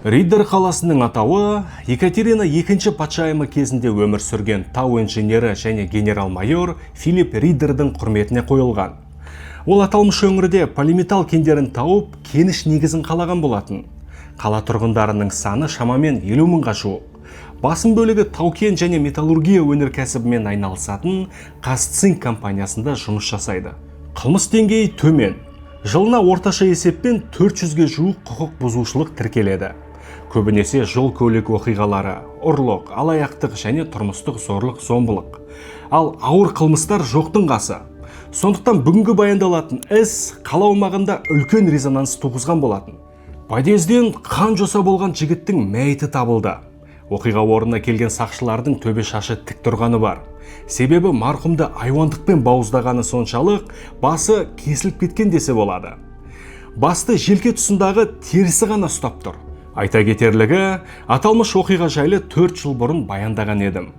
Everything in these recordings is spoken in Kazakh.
Риддер қаласының атауы Екатерина II патшайымы кезінде өмір сүрген тау инженері және генерал-майор Филипп Риддердің құрметіне қойылған. Ол аталмыш өңірде полиметалл кендерін тауып, кеніш негізін қалаған болатын. Қала тұрғындарының саны шамамен 50 мыңға жуық. Басым бөлігі тау-кен және металлургия өнеркәсібімен айналысатын Қазцинк компаниясында жұмыс жасайды. Қылмыс деңгейі төмен. Жылына орташа есеппен 400-ге жуық құқық бұзушылық тіркеледі. Көбінесе жол көлік оқиғалары, ұрлық, алаяқтық және тұрмыстық зорлық-зомбылық. Ал ауыр қылмыстар жоқтың қасы. Сондықтан бүгінгі баяндалатын іс қала аумағында үлкен резонанс туғызған болатын. Подъезден қан жоса болған жігіттің мәйіті табылды. Оқиға орнына келген сақшылардың төбе шашы тік тұрғаны бар. Себебі марқұмды айуандықпен бауыздағаны соншалық, басы кесіліп кеткен десе болады. Басты желке тұсындағы терісі ғана ұстап тұр. Айта кетерлігі, аталмыш оқиға жайлы 4 жыл бұрын баяндаған едім.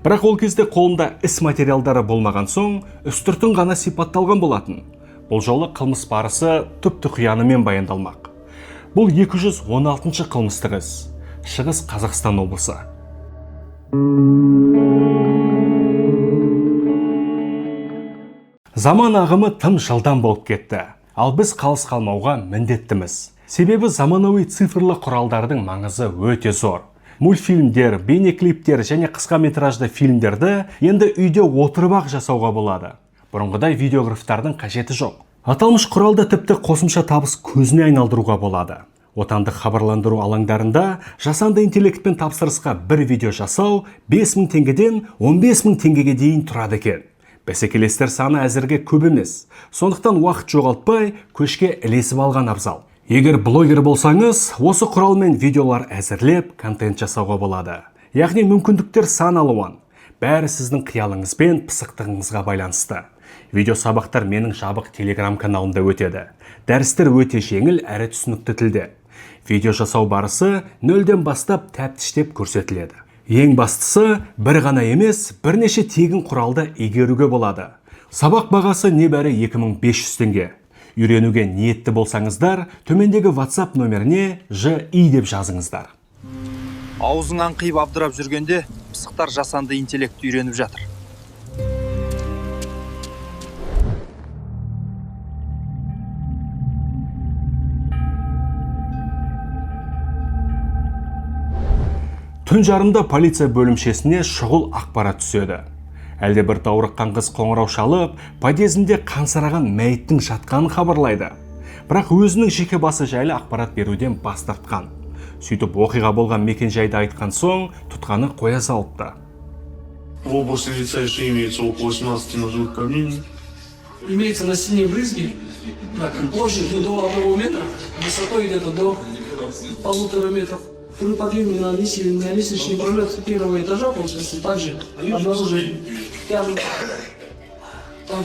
Бірақ ол кезде қолымда іс материалдары болмаған соң, үстіртін ғана сипатталған болатын. Бұл жолы қылмыс барысы түпті қиянымен баяндалмақ. Бұл 216-шы қылмыстық іс. Шығыс Қазақстан облысы. Заман ағымы тым жылдам болып кетті. Ал біз қалыс қалмауға міндеттіміз. Себебі заманауи цифрлы құралдардың маңызы өте зор. Мультфильмдер, бейнеклиптер және қысқа метражды фильмдерді енді үйде отырып-ақ жасауға болады. Бұрынғыдай видеографтардың қажеті жоқ. Аталмыш құралды тіпті қосымша табыс көзіне айналдыруға болады. Отандық хабарландыру алаңдарында жасанды интеллектпен тапсырысқа бір видео жасау 5000 теңгеден 15000 теңгеге дейін тұрады екен. Бәсекелестер саны әзірге көп емес. Сондықтан уақыт жоғалтпай көшке ілесіп алған абзал. Егер блогер болсаңыз, осы құралмен видеолар әзірлеп, контент жасауға болады. Яғни мүмкіндіктер сан алуан. Бәрі сіздің қиялыңыз бен пысықтығыңызға байланысты. Видео сабақтар менің жабық телеграм каналында өтеді. Дәрістер өте жеңіл әрі түсінікті тілде. Видео жасау барысы нөлден бастап тәптіштеп көрсетіледі. Ең бастысы, бір ғана емес, бірнеше тегін құралды игеруге болады. Сабақ бағасы небәрі 2500 теңге. Үйренуге ниетті болсаңыздар, төмендегі WhatsApp нөміріне ЖИ деп жазыңыздар. Аузыңнан қиып абдырап жүргенде, пысықтар жасанды интеллект үйреніп жатыр. Түн жарымда полиция бөлімшесіне шұғыл ақпарат түседі. Әлде бір даурыққан қыз қоңырау шалып, подъезінде қансыраған мәйіттің жатқанын хабарлайды. Бірақ өзінің жеке басы жайлы ақпарат беруден бас тартқан. Сөйтіп оқиға болған мекен-жайды айтқан соң, тұтқаны қоя салыпты. В области лица еще имеется около 18 ножевых камней. Имеются насильные брызги площадью до 1 метра, высотой где-то до 1,5 метров. При подъеме на лестничный пролет первого этажа, получается, также обнаружили там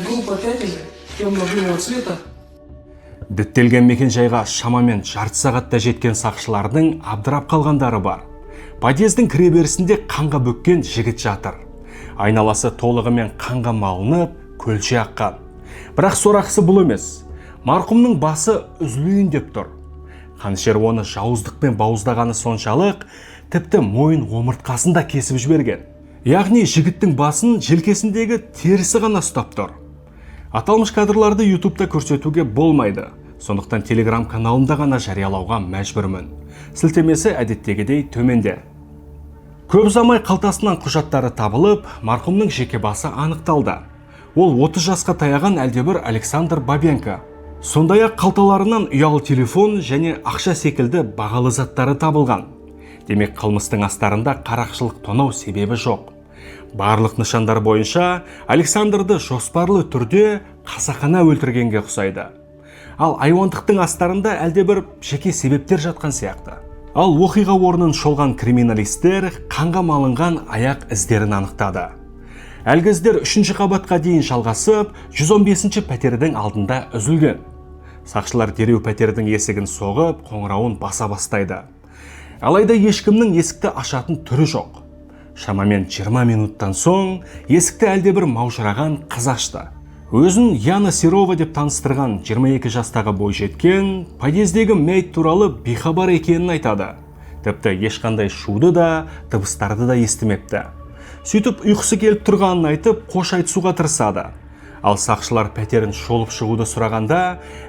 группа пятен темно-белого цвета. Діттелген мекен-жайға шамамен жарты сағатта жеткен сақшылардың абдырап қалғандары бар. Подъездің кіреберісінде қанға бөккен жігіт жатыр. Айналасы толығымен қанға малынып, көлше аққан. Бірақ сорақысы бұл емес. Марқұмның басы үзілейін деп тұр. Қанішер оны жауыздықпен бауыздағаны соншалық, тіпті мойын омыртқасында кесіп жіберген. Яғни жігіттің басын желкесіндегі терісі ғана ұстап тұр. Аталмыш кадрларды YouTube'да көрсетуге болмайды. Сондықтан Telegram каналымда ғана жариялауға мәжбүрмін. Сілтемесі әдеттегідей төменде. Көп ұзамай қалтасынан құжаттары табылып, марқұмның жеке басы анықталды. Ол 30 жасқа таяған әлдебір Александр Бабенко. Сондай-ақ қалталарынан ұялы телефон және ақша секілді бағалы заттары табылған. Демек қылмыстың астарында қарақшылық тонау себебі жоқ. Барлық нышандар бойынша Александрды жоспарлы түрде қасақана өлтіргенге ұқсайды. Ал айуандықтың астарында әлдебір жеке себептер жатқан сияқты. Ал оқиға орнын шолған криминалистер қанға малынған аяқ іздерін анықтады. Әлгі іздер 3-ші қабатқа дейін жалғасып, 115-ші пәтердің алдында үзілген. Сақшылар дереу пәтердің есігін соғып, қоңырауын баса бастайды. Алайда ешкімнің есікті ашатын түрі жоқ. Шамамен 20 минуттан соң есікті әлдебір маужыраған қыз ашты. Өзін Яна Серова деп таныстырған 22 жастағы бойжеткен подъездегі мәйіт туралы бейхабар екенін айтады. Тіпті ешқандай шуды да, дыбыстарды да естімепті. Сөйтіп ұйқысы келіп тұрғанын айтып, қош айтысуға тырысады. Ал сақшылар пәтерін шолып шығуды сұрағанда,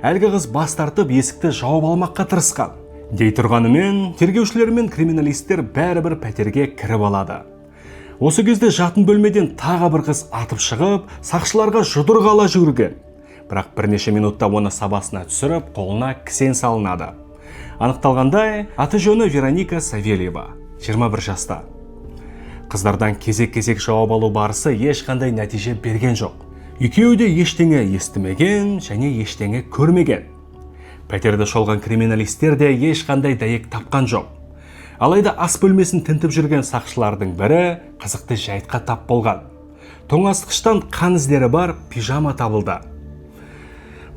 әлгі қыз бас тартып есікті жауып алмаққа тырысқан. Дей тұрғанымен, тергеушілер мен криминалистер бәрібір пәтерге кіріп алады. Осы кезде жатын бөлмеден тағы бір қыз атып шығып, сақшыларға жұдырғала жүгірген. Бірақ бірнеше минутта оны сабасына түсіріп, қолына кісен салынады. Анықталғандай, аты жөні Вероника Савельева, 21 жаста. Қыздардан кезек-кезек жауап алу барысы ешқандай нәтиже берген жоқ. Екеуі де ештеңе естімеген және ештеңе көрмеген. Пәтерді шолған криминалистер де ешқандай дәйек тапқан жоқ. Алайда ас бөлмесін тінтіп жүрген сақшылардың бірі қызықты жайтқа тап болған. Тоңазытқыштан қан іздері бар пижама табылды.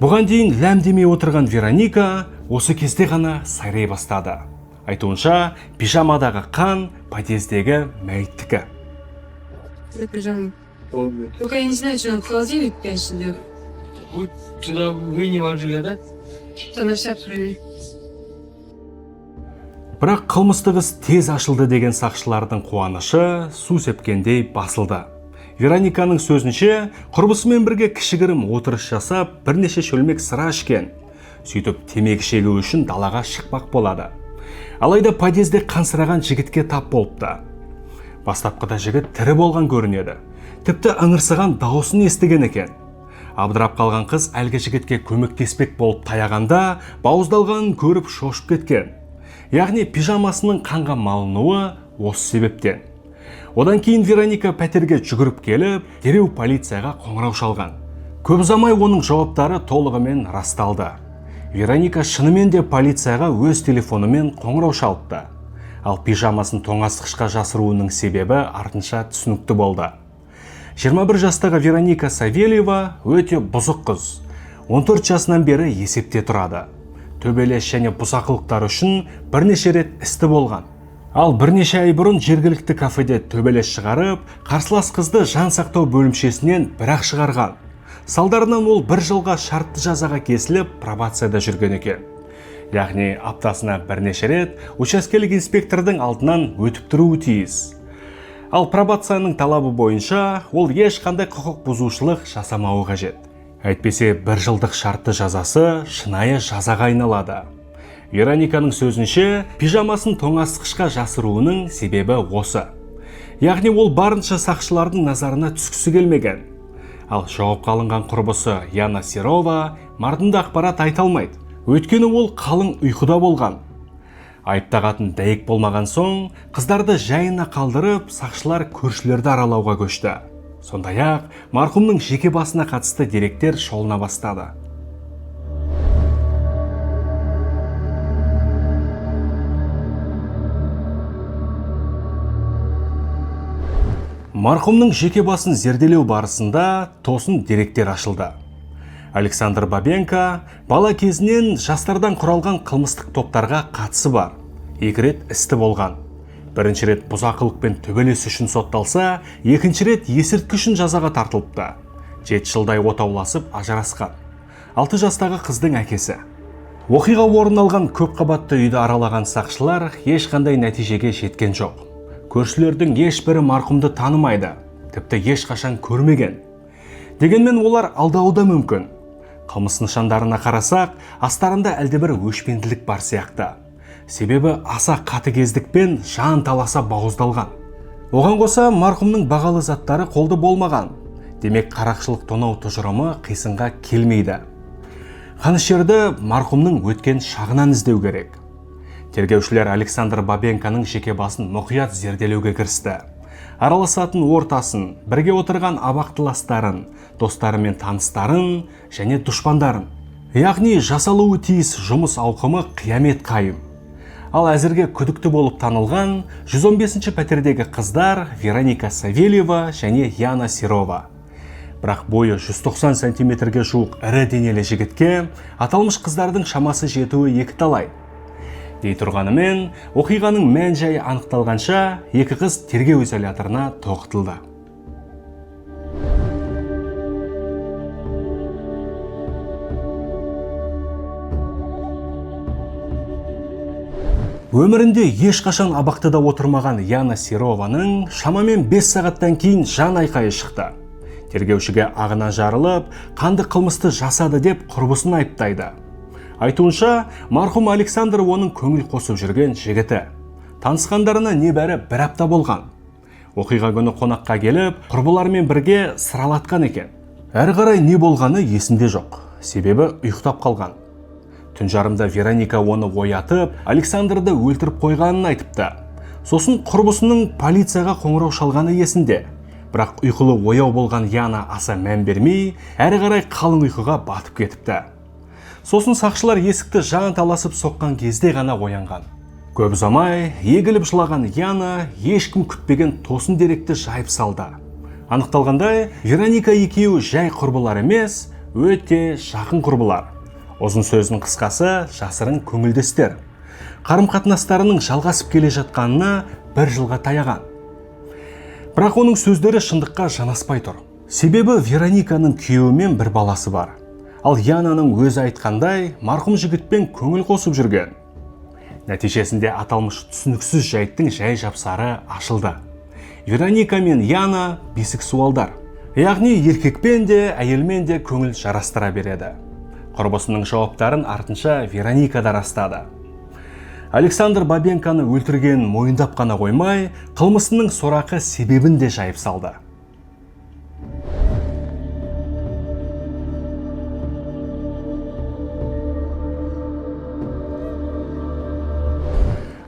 Бұған дейін ләмдемей отырған Вероника осы кезде ғана сайрай бастады. Айтуынша, пижамадағы қан подъездегі мәйіттікі. Пижама. Только я не знаю, что он в холодильник, конечно, идет. Вы туда не ложили, да? Что на всякий случай. Бірақ қылмысты іс тез ашылды деген сақшылардың қуанышы су сепкендей басылды. Верониканың сөзінше, құрбысымен бірге кішігірім отырыс жасап, бірнеше шөлмек сыра ішкен. Сөйтіп темекі шегу үшін далаға шықпақ болады. Алайда подъезде қансыраған жігітке тап болыпты. Бастапқыда жігіт тірі болған көрінеді. Тіпті ыңырсыған дауысын естіген екен. Абдырап қалған қыз әлгі жігітке көмектеспек болып таяғанда, бауыздалғанын көріп шошып кеткен. Яғни пижамасының қанға малынуы осы себептен. Одан кейін Вероника пәтерге жүгіріп келіп, дереу полицияға қоңырау шалған. Көп ұзамай оның жауаптары толығымен расталды. Вероника шынымен де полицияға өз телефонымен қоңырау шалыпты. Ал пижамасын тоңазытқышқа жасыруының себебі артынша түсінікті болды. 21 жастағы Вероника Савельева өте бұзық қыз. 14 жасынан бері есепте тұрады. Төбелес және бұзақылықтар үшін бірнеше рет істі болған. Ал бірнеше ай бұрын жергілікті кафеде төбелес шығарып, қарсылас қызды жан сақтау бөлімшесінен бір-ақ шығарған. Салдарынан ол 1 жылға шартты жазаға кесіліп, пробацияда жүрген екен. Яғни аптасына бірнеше рет учаскелік инспектордың алдынан өтіп тұруы тиіс. Ал пробацияның талабы бойынша ол ешқандай құқық бұзушылық жасамауы қажет. Әйтпесе 1 жылдық шартты жазасы шынайы жазаға айналады. Верониканың сөзінше, пижамасын тоңазытқышқа жасыруының себебі осы. Яғни ол барынша сақшылардың назарына түскісі келмеген. Ал жауапқа алынған құрбысы Яна Серова мардымды ақпарат айта алмайды. Өйткені ол қалың ұйқыда болған. Айыптағатын дәйек болмаған соң, қыздарды жайына қалдырып, сақшылар көршілерді аралауға көшті. Сондай-ақ, марқұмның жеке басына қатысты деректер шолына бастады. Марқұмның жеке басын зерделеу барысында тосын деректер ашылды. Александр Бабенко бала кезінен жастардан құралған қылмыстық топтарға қатысы бар. 2 рет істі болған. Бірінші рет бұзақылықпен төбелес үшін сотталса, екінші рет есірткі үшін жазаға тартылыпты. 7 жылдай отауласып ажырасқан. 6 жастағы қыздың әкесі. Оқиға орын алған көпқабатты үйді аралаған сақшылар ешқандай нәтижеге жеткен жоқ. Көршілердің ешбірі марқұмды танымайды, тіпті ешқашан көрмеген. Дегенмен олар алдауы да мүмкін. Қылмыс нышандарына қарасақ, астарында әлдебір өшпенділік бар сияқты. Себебі аса қатыгездікпен жан таласа бауыздалған. Оған қоса марқұмның бағалы заттары қолды болмаған. Демек қарақшылық тонау тұжырымы қисынға келмейді. Қанішерді марқұмның өткен шағынан іздеу керек. Тергеушілер Александр Бабенконың жеке басын мұқият зерделеуге кірісті. Араласатын ортасын, бірге отырған абақтыластарын, достары мен таныстарын және дұшпандарын. Яғни жасалуы тиіс жұмыс ауқымы қиямет қайым. Ал әзірге күдікті болып танылған 115-ші пәтердегі қыздар Вероника Савельева және Яна Серова. Бірақ бойы 190 сантиметрге жуық ірі денелі жігітке аталмыш қыздардың шамасы жетуі екіталай. Дей тұрғанымен, оқиғаның мән-жайы анықталғанша, 2 қыз тергеу изоляторына тоғытылды. Өмірінде ешқашан абақтыда отырмаған Яна Серованың шамамен 5 сағаттан кейін жан айқайы шықты. Тергеушіге ағынан жарылып, қанды қылмысты жасады деп құрбысын айыптайды. Айтуынша, марқұм Александр оның көңіл қосып жүрген жігіті. Танысқандарына небәрі 1 апта болған. Оқиға күні қонаққа келіп, құрбылармен бірге сыралатқан екен. Әрі қарай не болғаны есінде жоқ. Себебі ұйықтап қалған. Түн жарымда Вероника оны оятып, Александрды өлтіріп қойғанын айтыпты. Сосын құрбысының полицияға қоңырау шалғаны есінде. Бірақ ұйқылы ояу болған Яна аса мән бермей, әрі қарай қалың ұйқыға батып кетіпті. Сосын сақшылар есікті жанталасып соққан кезде ғана оянған. Көп ұзамай, егіліп жылаған Яна ешкім күтпеген тосын деректі жайып салды. Анықталғандай, Вероника екеуі жай құрбылар емес, өте жақын құрбылар. Ұзын сөздің қысқасы жасырын көңілдестер. Қарым-қатынастарының жалғасып келе жатқанына 1 жылға таяған. Бірақ оның сөздері шындыққа жанаспай тұр. Себебі Верониканың күйеуімен 1 баласы бар. Ал Янаның өзі айтқандай, марқұм жігітпен көңіл қосып жүрген. Нәтижесінде аталмыш түсініксіз жайттың жай жапсары ашылды. Вероника мен Яна бисексуалдар. Яғни еркекпен де, әйелмен де көңіл жарастыра береді. Құрбысының жауаптарын артынша Вероника да растады. Александр Бабенканы өлтірген мойындап қана қоймай, қылмысының сорақы себебін де жайып салды.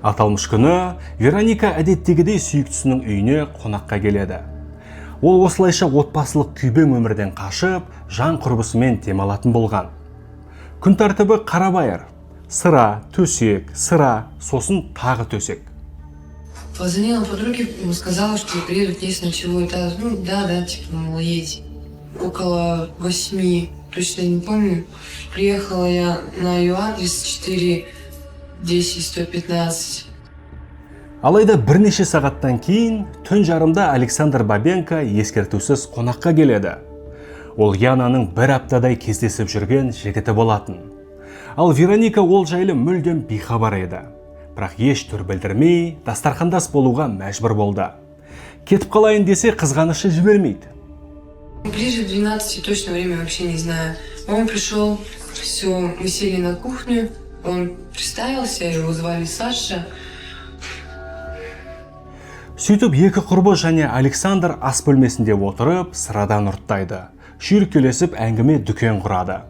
Аталмыш күні Вероника әдеттегідей сүйіктісінің үйіне қонаққа келеді. Ол осылайша отбасылық күйбең өмірден қашып, жан құрбысымен демалатын болған. Күн тәртібі қарабайыр. Сыра, төсек, сыра, сосын тағы төсек. Позвонила подруге, сказала, что приеду к ней с ночевой этаж. Да, типа, мол, едь. Около 8, точно не помню. Приехала я на ее адрес 4-10-115. Алайда бірнеше сағаттан кейін, түн жарымда Александр Бабенко ескертусіз қонаққа келеді. Ол Янаның 1 аптадай кездесіп жүрген жігіті болатын. Ал Вероника ол жайлы мүлдем бейхабар еді. Бірақ еш түр білдірмей, дастархандас болуға мәжбүр болды. Кетіп қалайын десе қызғанышы жібермейді. Ближе к 12 точно время вообще не знаю. Он пришел, все, мы сели на кухню, он представился, его звали Саша. Сөйтіп екі құрбы және Александр ас бөлмесінде отырып, sıрадан ұрттайды. Шүйіркелесіп әңгіме дүкен құрады.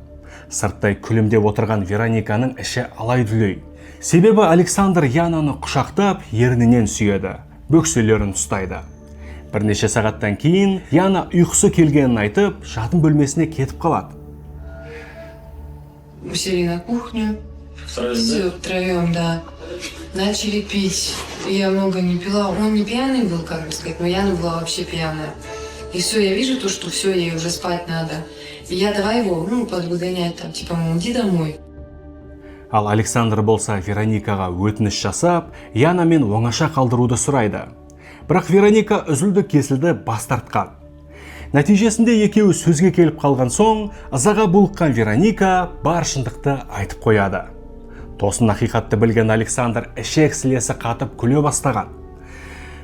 Сырттай күлімдеп отырған Верониканың іші алай-дүлей. Себебі Александр Янаны құшақтап, ернінен сүйеді, бөкселерін ұстайды. Бірнеше сағаттан кейін Яна ұйқысы келгенін айтып, жатын бөлмесіне кетіп қалады. Мы сели на кухню, все втроем, да. Начали пить. Я много не пила. Он не пьяный был, как бы сказать, но Яна была вообще пьяная. И все, я вижу то, что все, ей уже спать надо. И я давай его, подгонять там, типа, иди домой. Ал Александр болса Вероникаға өтініш жасап, Яна мен оңаша қалдыруды сұрайды. Бірақ Вероника үзілді кесілді бас тартқан. Нәтижесінде екеуі сөзге келіп қалған соң, ызаға булыққан Вероника бар шындықты айтып қояды. Тосын ақиқатты білген Александр ішек сілесі қатып күле бастаған.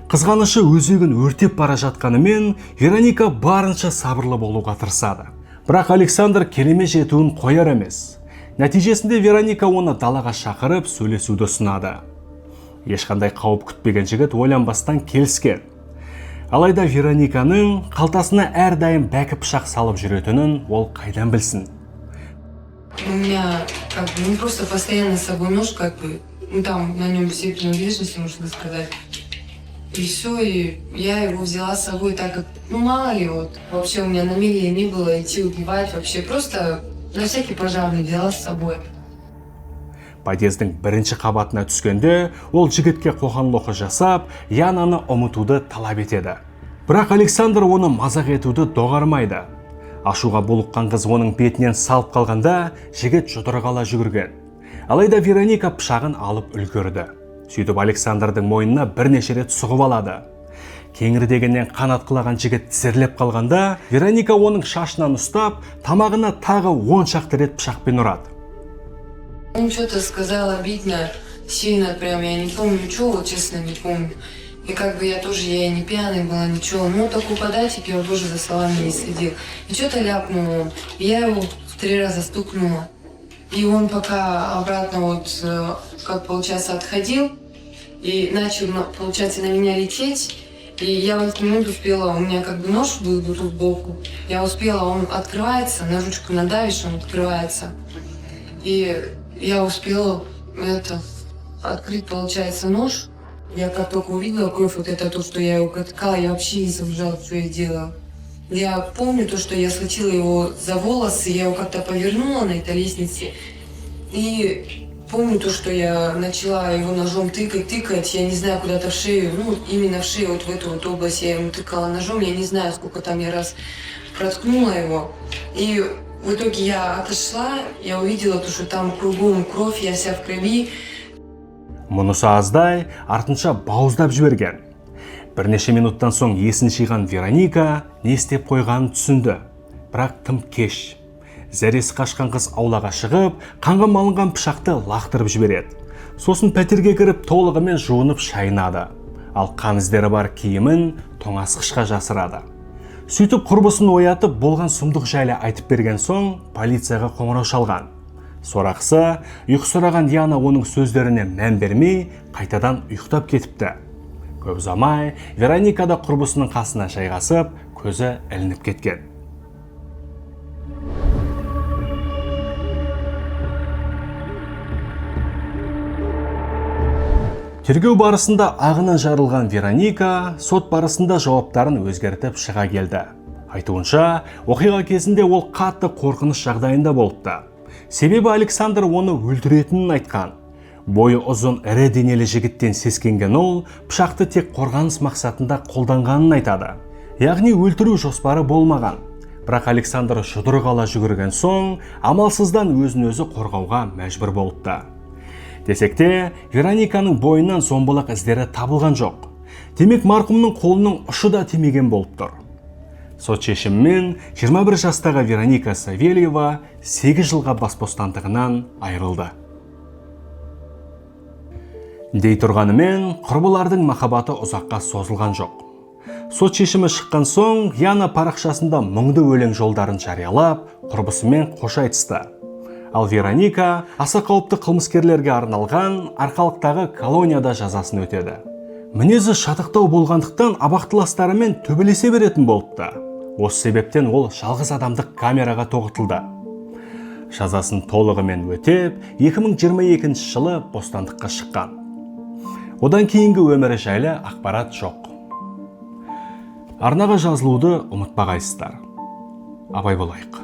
Қызғанышы өзегін өртеп бара жатқанымен, Вероника барынша сабырлы болуға тырысады. Бірақ Александр келеме жетуін қояр емес. Нәтижесінде Вероника оны далаға шақырып сөйлесуді ұсынады. Ешқандай қауіп күтпеген жігіт ойланбастан келіскен. Алайда Верониканың қалтасына әрдайым бәкі пышақ салып жүретінін ол қайдан білсін. У меня как бы просто постоянно с собой нож, как бы, там на нем все принадлежности, можно сказать. И все, и я его взяла с собой, так как, мало ли, вообще у меня намерения не было идти убивать, вообще просто на всякий пожарный взяла с собой. Подъездің бірінші қабатына түскенде, ол жігітке қоқан-лоқы жасап, Янаны ұмытуды талап етеді. Бірақ Александр оны мазақ етуді доғармайды. Ашуға булыққан қыз оның бетінен салып қалғанда, жігіт жұдырғала жүгірген. Алайда Вероника пышағын алып үлгерді. Сөйтіп Александрдың мойнына бірнеше рет сұғып алады. Кеңірдегеннен қанат қылаған жігіт тізерлеп қалғанда, Вероника оның шашынан ұстап, тамағына тағы 10 шақты рет пышақпен ұрады. Он что-то сказал обидно, Сильно прям, я не помню, что, вот честно не помню. И как бы я и не пьяная была, ничего. Ну, так упадать, я тоже за словами не следил. И что-то ляпнул он. И я его в 3 раза стукнула. И он пока обратно вот, как получается, отходил и начал, получается, на меня лететь. И я в этот момент успела, у меня как бы нож был тут сбоку. Я успела, он открывается, на ручку надавишь, он открывается. И я успела открыть, получается, нож. Я как только увидела кровь, вот это то, что я его протыкала, я вообще не соображала, что я делала. Я помню то, что я схватила его за волосы, я его как-то повернула на этой лестнице. И помню то, что я начала его ножом тыкать, я не знаю, куда-то в шею, ну, именно в шею, вот в эту вот область я ему тыкала ножом, я не знаю, сколько там я раз проткнула его. И в итоге я отошла, я увидела то, что там кругом кровь, я вся в крови. Мұнысы аздай, артынша бауыздап жіберген. Бірнеше минуттан соң есін жиған Вероника не істеп қойғанын түсінді. Бірақ тым кеш. Зәресі қашқан қыз аулаға шығып, қанға малынған пышақты лақтырып жібереді. Сосын пәтерге кіріп толығымен жуынып шайнады. Ал қан іздері бар киімін тоңазытқышқа жасырады. Сөйтіп құрбысын оятып, болған сұмдық жайлы айтып берген соң, полицияға қоңырау шалған. Сорақсы, ұйқысыраған Яна оның сөздеріне мән бермей, қайтадан ұйықтап кетіпті. Көп ұзамай, Вероника да құрбысының қасына жайғасып, көзі ілініп кеткен. Тергеу барысында ағынан жарылған Вероника сот барысында жауаптарын өзгертіп шыға келді. Айтуынша, оқиға кезінде ол қатты қорқыныш жағдайында болыпты. Себебі Александр оны өлтіретінін айтқан. Бойы ұзын ірі денелі жігіттен сескенген ол, пышақты тек қорғаныс мақсатында қолданғанын айтады. Яғни өлтіру жоспары болмаған. Бірақ Александр жұдырық ала жүгірген соң, амалсыздан өзін өзі қорғауға мәжбүр болыпты. Десек те, Верониканың бойынан зомбылық іздері табылған жоқ. Демек, марқұмның қолының ұшы да тимеген болып тұр. Сот шешімімен 21 жастағы Вероника Савельева 8 жылға бас бостандығынан айырылды. Дей тұрғанымен, құрбылардың махаббаты ұзаққа созылған жоқ. Сот шешімі шыққан соң, Яна парақшасында мұңды өлең жолдарын жариялап, құрбысымен қош айтысты. Ал Вероника аса қауіпті қылмыскерлерге арналған арқалықтағы колонияда жазасын өтеді. Мінезі шатықтау болғандықтан абақтыластарымен төбелесе беретін болыпты. Осы себептен ол жалғыз адамдық камераға тоғытылды. Жазасын толығымен өтеп, 2022 жылы бостандыққа шыққан. Одан кейінгі өмірі жайлы ақпарат жоқ. Арнаға жазылуды ұмытпағайсыздар. Абай болайық.